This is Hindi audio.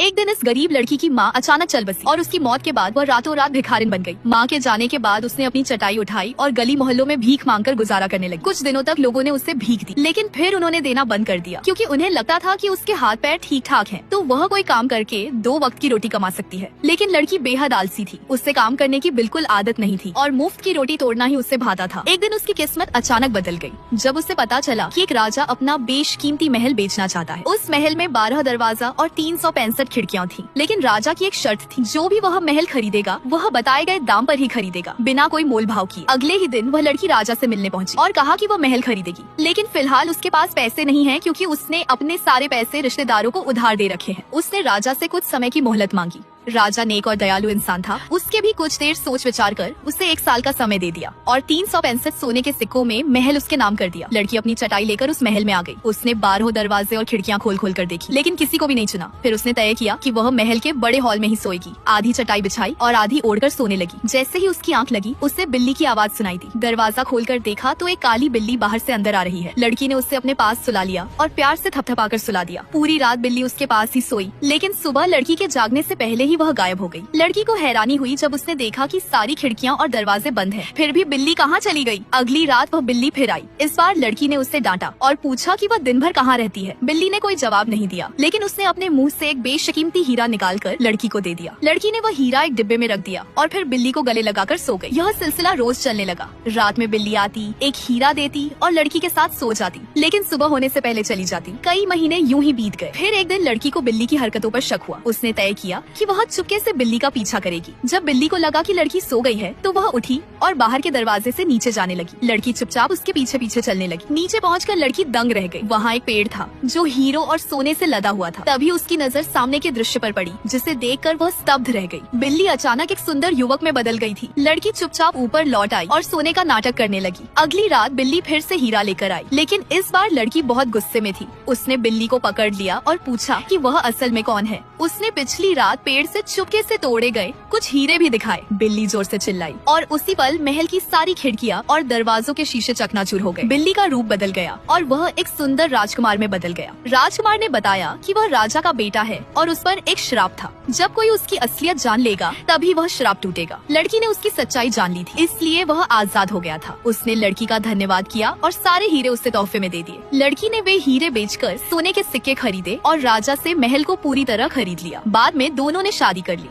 एक दिन इस गरीब लड़की की माँ अचानक चल बसी और उसकी मौत के बाद वह रातों रात भिखारिन बन गई। माँ के जाने के बाद उसने अपनी चटाई उठाई और गली मोहल्लों में भीख मांगकर गुजारा करने लगी। कुछ दिनों तक लोगों ने उससे भीख दी, लेकिन फिर उन्होंने देना बंद कर दिया क्योंकि उन्हें लगता था कि उसके हाथ पैर ठीक ठाक हैं, तो वह कोई काम करके 2 वक्त की रोटी कमा सकती है। लेकिन लड़की बेहद आलसी थी, उससे काम करने की बिल्कुल आदत नहीं थी और मुफ्त की रोटी तोड़ना ही उससे भाता था। एक दिन उसकी किस्मत अचानक बदल गई जब उसे पता चला कि एक राजा अपना बेशकीमती महल बेचना चाहता है। उस महल में 12 दरवाजा और 365 खिड़कियाँ थी, लेकिन राजा की एक शर्त थी, जो भी वह महल खरीदेगा वह बताए गए दाम पर ही खरीदेगा, बिना कोई मोल भाव किए। अगले ही दिन वह लड़की राजा से मिलने पहुंची और कहा कि वह महल खरीदेगी, लेकिन फिलहाल उसके पास पैसे नहीं हैं क्योंकि उसने अपने सारे पैसे रिश्तेदारों को उधार दे रखे हैं। उसने राजा से कुछ समय की मोहलत मांगी। राजा नेक और दयालु इंसान था, उसके भी कुछ देर सोच विचार कर उसे 1 साल का समय दे दिया और 365 सोने के सिक्कों में महल उसके नाम कर दिया। लड़की अपनी चटाई लेकर उस महल में आ गई। उसने 12 दरवाजे और खिड़कियां खोल खोल कर देखी, लेकिन किसी को भी नहीं चुना। फिर उसने तय किया कि वह महल के बड़े हॉल में ही सोएगी। आधी चटाई बिछाई और आधी ओढ़कर सोने लगी। जैसे ही उसकी आंख लगी, उससे बिल्ली की आवाज सुनाई दी। दरवाजा खोलकर देखा तो एक काली बिल्ली बाहर से अंदर आ रही है। लड़की ने उससे अपने पास सुला लिया और प्यार से थपथपाकर सुला दिया। पूरी रात बिल्ली उसके पास ही सोई, लेकिन सुबह लड़की के जागने से पहले ही वह गायब हो गई। लड़की को हैरानी हुई जब उसने देखा कि सारी खिड़कियां और दरवाजे बंद हैं। फिर भी बिल्ली कहाँ चली गई? अगली रात वह बिल्ली फिर आई। इस बार लड़की ने उससे डांटा और पूछा कि वह दिन भर कहाँ रहती है। बिल्ली ने कोई जवाब नहीं दिया, लेकिन उसने अपने मुंह से एक बेशकीमती हीरा निकालकर लड़की को दे दिया। लड़की ने वह हीरा एक डिब्बे में रख दिया और फिर बिल्ली को गले लगाकर सो गई। यह सिलसिला रोज चलने लगा। रात में बिल्ली आती, एक हीरा देती और लड़की के साथ सो जाती, लेकिन सुबह होने से पहले चली जाती। कई महीने यूं ही बीत गए। फिर एक दिन लड़की को बिल्ली की हरकतों पर शक हुआ। उसने तय किया कि वह चुपके से बिल्ली का पीछा करेगी। जब बिल्ली को लगा कि लड़की सो गई है, तो वह उठी और बाहर के दरवाजे से नीचे जाने लगी। लड़की चुपचाप उसके पीछे पीछे चलने लगी। नीचे पहुंचकर लड़की दंग रह गई। वहाँ एक पेड़ था जो हीरो और सोने से लदा हुआ था। तभी उसकी नजर सामने के दृश्य पर पड़ी, जिसे देखकर वह स्तब्ध रह गई। बिल्ली अचानक एक सुंदर युवक में बदल गई थी। लड़की चुपचाप ऊपर लौट आई और सोने का नाटक करने लगी। अगली रात बिल्ली फिर से हीरा लेकर आई, लेकिन इस बार लड़की बहुत गुस्से में थी। उसने बिल्ली को पकड़ लिया और पूछा कि वह असल में कौन है। उसने पिछली रात पेड़ से चुपके से तोड़े गए कुछ हीरे भी दिखाए। बिल्ली जोर से चिल्लाई और उसी पल महल की सारी खिड़कियां और दरवाजों के शीशे चकनाचूर हो गए। बिल्ली का रूप बदल गया और वह एक सुंदर राजकुमार में बदल गया। राजकुमार ने बताया कि वह राजा का बेटा है और उस पर एक श्राप था। जब कोई उसकी असलियत जान लेगा तभी वह श्राप टूटेगा। लड़की ने उसकी सच्चाई जान ली थी, इसलिए वह आजाद हो गया था। उसने लड़की का धन्यवाद किया और सारे हीरे उससे तोहफे में दे दिए। लड़की ने वे हीरे बेचकर सोने के सिक्के खरीदे और राजा से महल को पूरी तरह खरीद लिया। बाद में दोनों ने शादी कर ली।